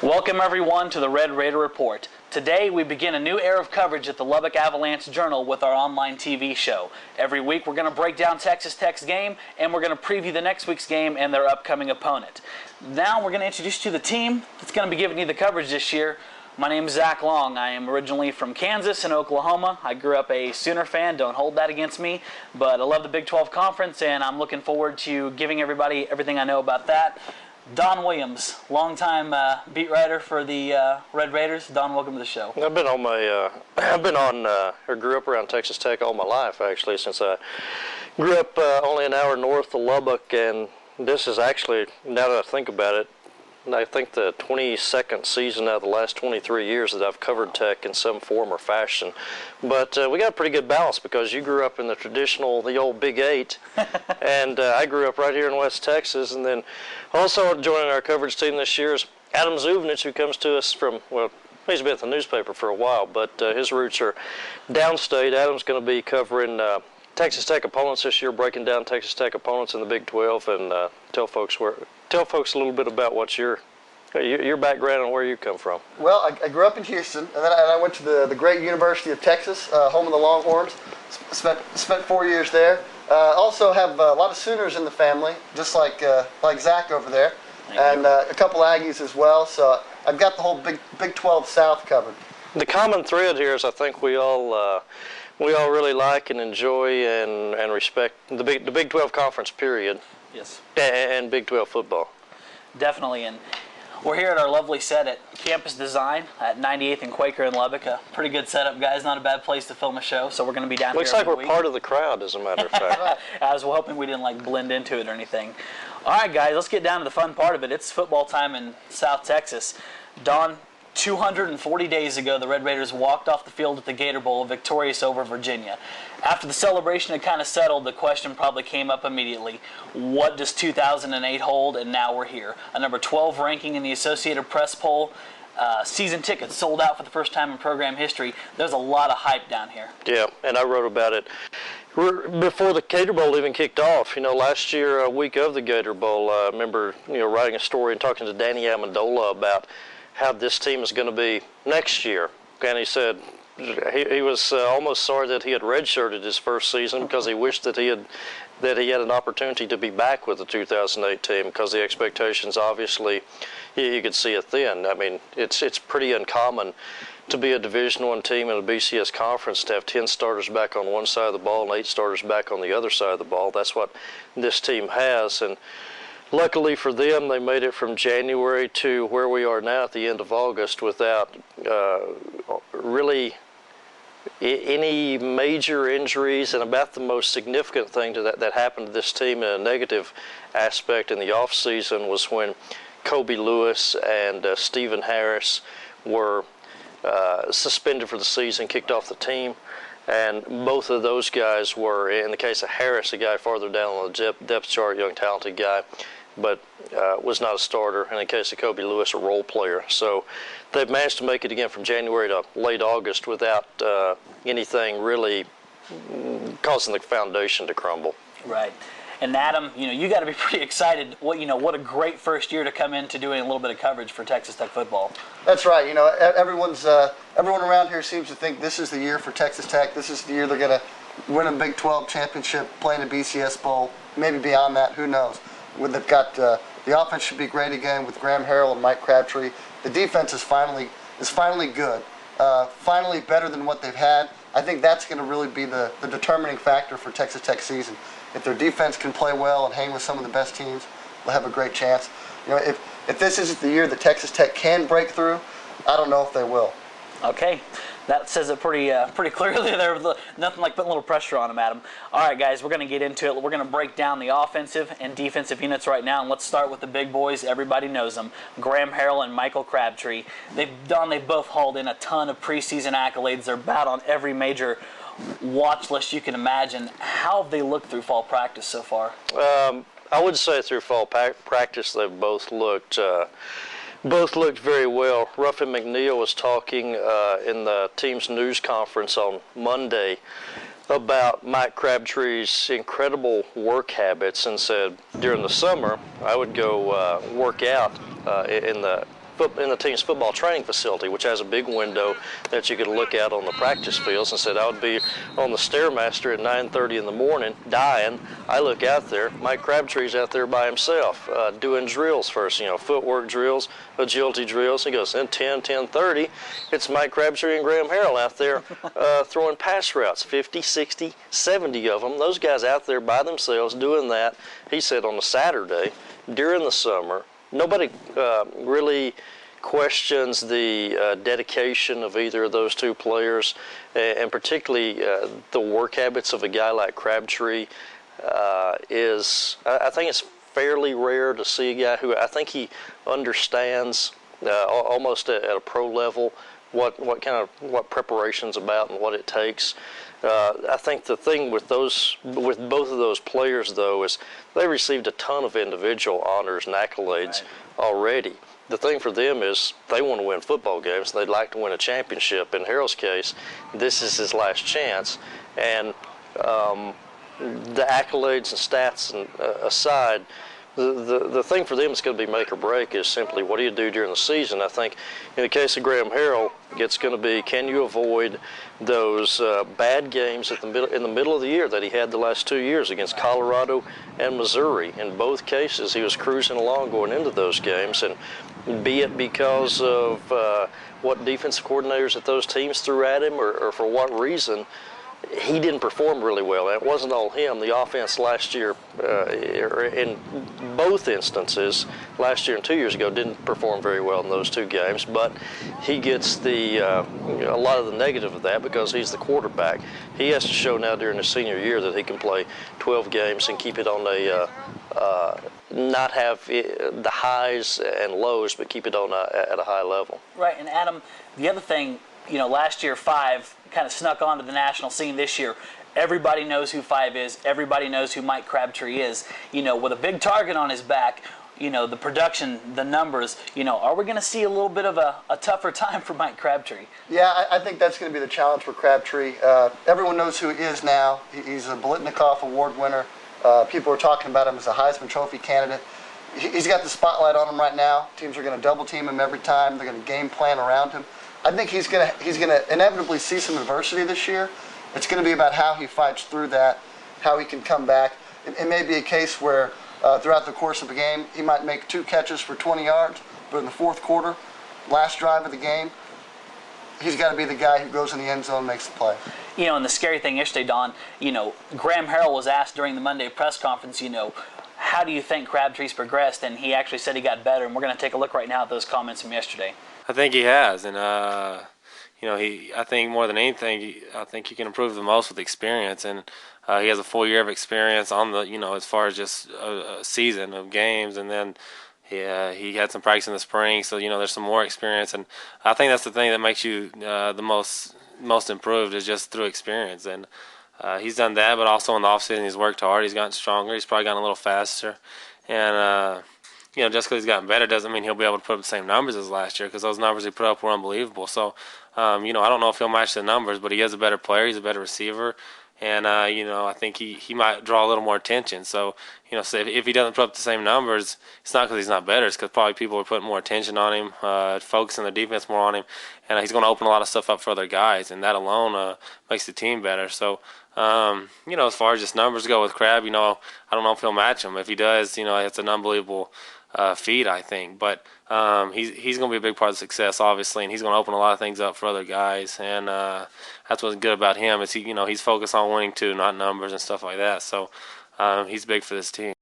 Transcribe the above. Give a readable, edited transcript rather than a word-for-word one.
Welcome everyone to the Red Raider Report. Today we begin a new era of coverage at the Lubbock Avalanche-Journal with our online TV show. Every week we're going to break down Texas Tech's game and we're going to preview the next week's game and their upcoming opponent. Now we're going to introduce you to the team that's going to be giving you the coverage this year. My name is Zach Long. I am originally from Kansas and Oklahoma. I grew up a Sooner fan. Don't hold that against me. But I love the Big 12 Conference and I'm looking forward to giving everybody everything I know about that. Don Williams, longtime beat writer for the Red Raiders. Don, welcome to the show. I've been on or grew up around Texas Tech all my life, actually, since I grew up only an hour north of Lubbock, and this is actually, now that I think about it, I think the 22nd season out of the last 23 years that I've covered Tech in some form or fashion. But we got a pretty good balance because you grew up in the old Big 8, and I grew up right here in West Texas. And then also joining our coverage team this year is Adam Zuvanich, who comes to us from, well, he's been at the newspaper for a while, but his roots are downstate. Adam's going to be covering Texas Tech opponents this year, breaking down Texas Tech opponents in the Big 12, and tell folks a little bit about what your background and where you come from. Well, I grew up in Houston, and then I went to the great University of Texas, home of the Longhorns. Spent 4 years there. Also have a lot of Sooners in the family, just like Zach over there, and a couple Aggies as well. So I've got the whole Big 12 South covered. The common thread here is I think we all really like and enjoy and respect the Big 12 Conference, period. Yes. And Big 12 football. Definitely. And we're here at our lovely set at Campus Design at 98th and Quaker in Lubbock. A pretty good setup, guys. Not a bad place to film a show. So we're going to be down Looks here. Looks like we're part of the crowd, as a matter of fact. I was hoping we didn't blend into it or anything. All right, guys, let's get down to the fun part of it. It's football time in South Texas. Don, 240 days ago, the Red Raiders walked off the field at the Gator Bowl victorious over Virginia. After the celebration had kind of settled, the question probably came up immediately. What does 2008 hold? And now we're here. A number 12 ranking in the Associated Press poll. Season tickets sold out for the first time in program history. There's a lot of hype down here. Yeah, and I wrote about it before the Gator Bowl even kicked off. Last year, a week of the Gator Bowl, I remember writing a story and talking to Danny Amendola about how this team is going to be next year. And he said he was almost sorry that he had redshirted his first season because he wished that he had an opportunity to be back with the 2008 team, because the expectations, obviously, you could see it then. I mean, it's pretty uncommon to be a Division I team in a BCS conference to have 10 starters back on one side of the ball and 8 starters back on the other side of the ball. That's what this team has. And luckily for them, they made it from January to where we are now at the end of August without really any major injuries. And about the most significant thing that happened to this team in a negative aspect in the offseason was when Kobe Lewis and Stephen Harris were suspended for the season, kicked off the team. And both of those guys were, in the case of Harris, a guy farther down on the depth chart, young, talented guy, but was not a starter. And in the case of Kobe Lewis, a role player. So they've managed to make it again from January to late August without anything really causing the foundation to crumble. Right. And Adam, you got to be pretty excited. What a great first year to come into doing a little bit of coverage for Texas Tech football. That's right. Everyone around here seems to think this is the year for Texas Tech. This is the year they're going to win a Big 12 championship, play in a BCS bowl, maybe beyond that. Who knows? They've got the offense should be great again with Graham Harrell and Mike Crabtree. The defense is finally good, finally better than what they've had. I think that's going to really be the determining factor for Texas Tech season. If their defense can play well and hang with some of the best teams, they'll have a great chance. If this isn't the year that Texas Tech can break through, I don't know if they will. Okay, that says it pretty clearly there. Nothing like putting a little pressure on them, Adam. All right, guys, we're going to get into it. We're going to break down the offensive and defensive units right now, and let's start with the big boys. Everybody knows them, Graham Harrell and Michael Crabtree. They've both hauled in a ton of preseason accolades. They're about on every major watch list you can imagine. How have they looked through fall practice so far? I would say through fall practice they've both looked very well. Ruffin McNeil was talking in the team's news conference on Monday about Mike Crabtree's incredible work habits and said during the summer I would go work out in the in the team's football training facility, which has a big window that you could look out on the practice fields. And said I would be on the Stairmaster at 9:30 in the morning, dying. I look out there, Mike Crabtree's out there by himself, doing drills first, footwork drills, agility drills. He goes, then 10:30, it's Mike Crabtree and Graham Harrell out there throwing pass routes, 50, 60, 70 of them. Those guys out there by themselves doing that. He said on a Saturday during the summer. Nobody really questions the dedication of either of those two players, and particularly the work habits of a guy like Crabtree. I think it's fairly rare to see a guy who I think he understands almost at a pro level what preparation's about and what it takes. I think the thing with both of those players, though, is they received a ton of individual honors and accolades already. The thing for them is they want to win football games. They'd like to win a championship. In Harrell's case, this is his last chance. And the accolades and stats aside, the thing for them that's going to be make or break is simply what do you do during the season. I think in the case of Graham Harrell, it's going to be can you avoid those bad games in the middle of the year that he had the last 2 years against Colorado and Missouri. In both cases, he was cruising along going into those games, and be it because of what defensive coordinators at those teams threw at him or for what reason, he didn't perform really well. It wasn't all him. The offense last year, in both instances, last year and 2 years ago, didn't perform very well in those two games. But he gets a lot of the negative of that because he's the quarterback. He has to show now during his senior year that he can play 12 games and keep it on not have the highs and lows, but keep it on at a high level. Right, and Adam, the other thing, last year 5 kind of snuck onto the national scene. This year, everybody knows who 5 is. Everybody knows who Mike Crabtree is. With a big target on his back, the production, the numbers, are we going to see a little bit of a tougher time for Mike Crabtree? Yeah, I think that's going to be the challenge for Crabtree. Everyone knows who he is now. He's a Biletnikoff Award winner. People are talking about him as a Heisman Trophy candidate. He's got the spotlight on him right now. Teams are going to double team him every time. They're going to game plan around him. I think he's going to inevitably see some adversity this year. It's going to be about how he fights through that, how he can come back. It may be a case where throughout the course of a game, he might make 2 catches for 20 yards, but in the fourth quarter, last drive of the game, he's got to be the guy who goes in the end zone and makes the play. And the scary thing yesterday, Don, Graham Harrell was asked during the Monday press conference, how do you think Crabtree's progressed? And he actually said he got better, and we're going to take a look right now at those comments from yesterday. I think he has, and I think more than anything, I think he can improve the most with experience, and he has a full year of experience on the, as far as just a season of games, and then he had some practice in the spring, so there's some more experience, and I think that's the thing that makes you the most improved is just through experience, and he's done that, but also in the offseason he's worked hard, he's gotten stronger, he's probably gotten a little faster, and just because he's gotten better doesn't mean he'll be able to put up the same numbers as last year because those numbers he put up were unbelievable. So, I don't know if he'll match the numbers, but he is a better player. He's a better receiver. And, I think he might draw a little more attention. So, so if he doesn't put up the same numbers, it's not because he's not better. It's because probably people are putting more attention on him, focusing the defense more on him. And he's going to open a lot of stuff up for other guys. And that alone makes the team better. So, as far as just numbers go with Crab, I don't know if he'll match him. If he does, it's an unbelievable feat, I think. But he's going to be a big part of the success, obviously, and he's going to open a lot of things up for other guys. And that's what's good about him is he's focused on winning too, not numbers and stuff like that. So he's big for this team.